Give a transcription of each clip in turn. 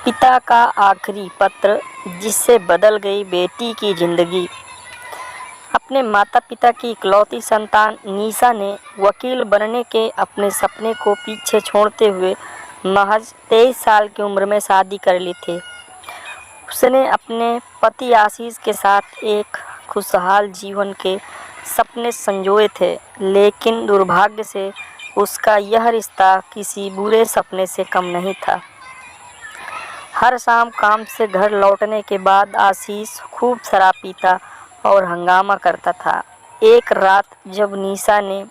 पिता का आखिरी पत्र जिससे बदल गई बेटी की जिंदगी। अपने माता पिता की इकलौती संतान निशा ने वकील बनने के अपने सपने को पीछे छोड़ते हुए महज 23 साल की उम्र में शादी कर ली थी। उसने अपने पति आशीष के साथ एक खुशहाल जीवन के सपने संजोए थे, लेकिन दुर्भाग्य से उसका यह रिश्ता किसी बुरे सपने से कम नहीं था। हर शाम काम से घर लौटने के बाद आशीष खूब शराब पीता और हंगामा करता था। एक रात जब निशा ने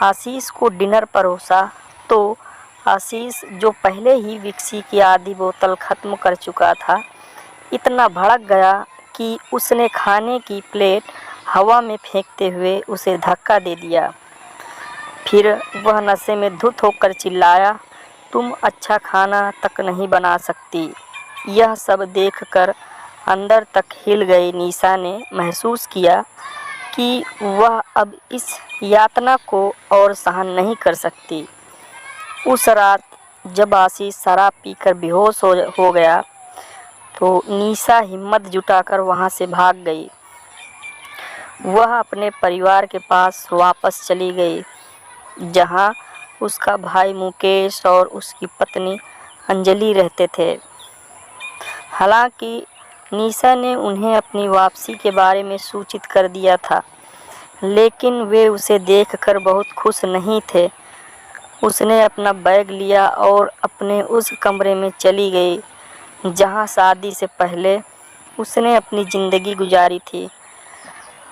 आशीष को डिनर परोसा तो आशीष, जो पहले ही विस्की की आधी बोतल ख़त्म कर चुका था, इतना भड़क गया कि उसने खाने की प्लेट हवा में फेंकते हुए उसे धक्का दे दिया। फिर वह नशे में धुत होकर चिल्लाया, तुम अच्छा खाना तक नहीं बना सकती। यह सब देखकर अंदर तक हिल गई निशा ने महसूस किया कि वह अब इस यातना को और सहन नहीं कर सकती। उस रात जब आशीष शराब पीकर बेहोश हो गया तो निशा हिम्मत जुटाकर वहां से भाग गई। वह अपने परिवार के पास वापस चली गई, जहां उसका भाई मुकेश और उसकी पत्नी अंजलि रहते थे। हालांकि निशा ने उन्हें अपनी वापसी के बारे में सूचित कर दिया था, लेकिन वे उसे देखकर बहुत खुश नहीं थे। उसने अपना बैग लिया और अपने उस कमरे में चली गई जहां शादी से पहले उसने अपनी ज़िंदगी गुजारी थी।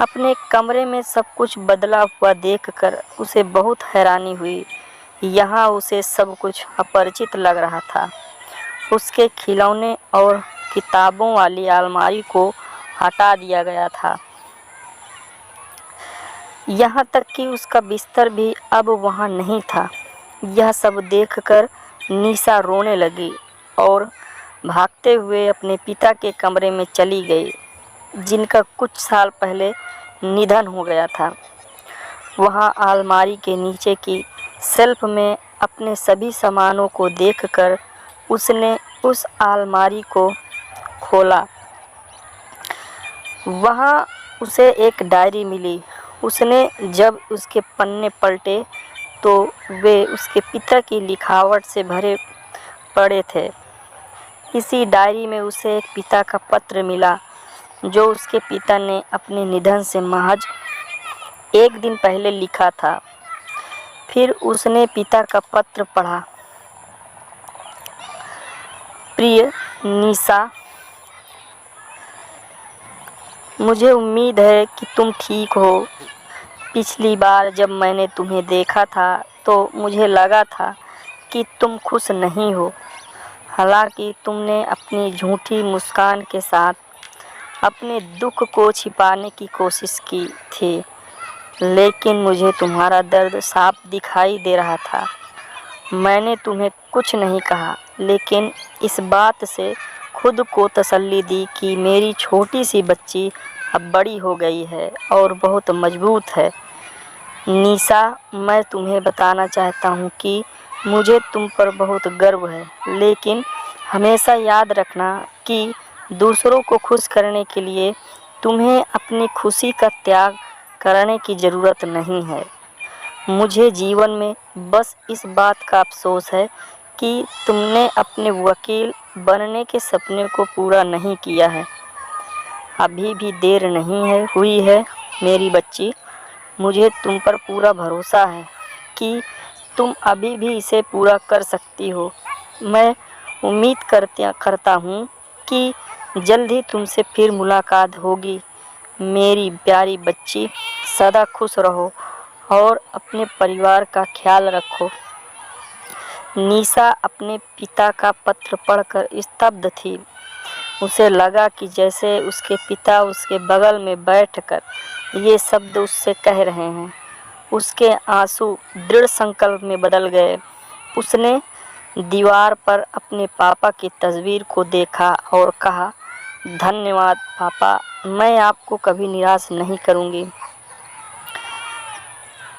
अपने कमरे में सब कुछ बदला हुआ देखकर उसे बहुत हैरानी हुई। यहाँ उसे सब कुछ अपरिचित लग रहा था। उसके खिलौने और किताबों वाली अलमारी को हटा दिया गया था। यहाँ तक कि उसका बिस्तर भी अब वहाँ नहीं था। यह सब देखकर निशा रोने लगी और भागते हुए अपने पिता के कमरे में चली गई, जिनका कुछ साल पहले निधन हो गया था। वहाँ अलमारी के नीचे की शेल्फ में अपने सभी सामानों को देखकर उसने उस अलमारी को खोला। वहाँ उसे एक डायरी मिली। उसने जब उसके पन्ने पलटे तो वे उसके पिता की लिखावट से भरे पड़े थे। इसी डायरी में उसे एक पिता का पत्र मिला, जो उसके पिता ने अपने निधन से महज एक दिन पहले लिखा था। फिर उसने पिता का पत्र पढ़ा। प्रिय निशा, मुझे उम्मीद है कि तुम ठीक हो। पिछली बार जब मैंने तुम्हें देखा था तो मुझे लगा था कि तुम खुश नहीं हो। हालांकि तुमने अपनी झूठी मुस्कान के साथ अपने दुख को छिपाने की कोशिश की थी, लेकिन मुझे तुम्हारा दर्द साफ दिखाई दे रहा था। मैंने तुम्हें कुछ नहीं कहा, लेकिन इस बात से खुद को तसल्ली दी कि मेरी छोटी सी बच्ची अब बड़ी हो गई है और बहुत मजबूत है। निशा, मैं तुम्हें बताना चाहता हूँ कि मुझे तुम पर बहुत गर्व है, लेकिन हमेशा याद रखना कि दूसरों को खुश करने के लिए तुम्हें अपनी खुशी का त्याग करने की ज़रूरत नहीं है। मुझे जीवन में बस इस बात का अफसोस है कि तुमने अपने वकील बनने के सपने को पूरा नहीं किया है। अभी भी देर नहीं हुई है मेरी बच्ची। मुझे तुम पर पूरा भरोसा है कि तुम अभी भी इसे पूरा कर सकती हो। मैं उम्मीद करता हूँ कि जल्द ही तुमसे फिर मुलाकात होगी। मेरी प्यारी बच्ची, सदा खुश रहो और अपने परिवार का ख्याल रखो। निशा अपने पिता का पत्र पढ़कर स्तब्ध थी। उसे लगा कि जैसे उसके पिता उसके बगल में बैठकर ये शब्द उससे कह रहे हैं। उसके आंसू दृढ़ संकल्प में बदल गए। उसने दीवार पर अपने पापा की तस्वीर को देखा और कहा, धन्यवाद पापा, मैं आपको कभी निराश नहीं करूंगी।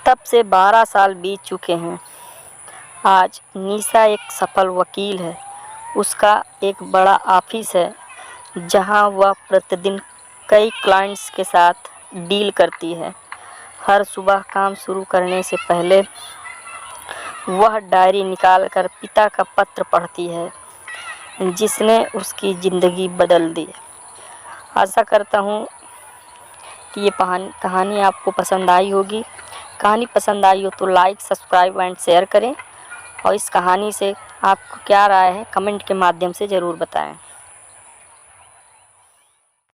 तब से 12 साल बीत चुके हैं। आज निशा एक सफल वकील है। उसका एक बड़ा ऑफिस है जहां वह प्रतिदिन कई क्लाइंट्स के साथ डील करती है। हर सुबह काम शुरू करने से पहले वह डायरी निकालकर पिता का पत्र पढ़ती है जिसने उसकी ज़िंदगी बदल दी। आशा करता हूँ कि ये कहानी आपको पसंद आई होगी। कहानी पसंद आई हो तो लाइक, सब्सक्राइब एंड शेयर करें और इस कहानी से आपको क्या राय है कमेंट के माध्यम से ज़रूर बताएं।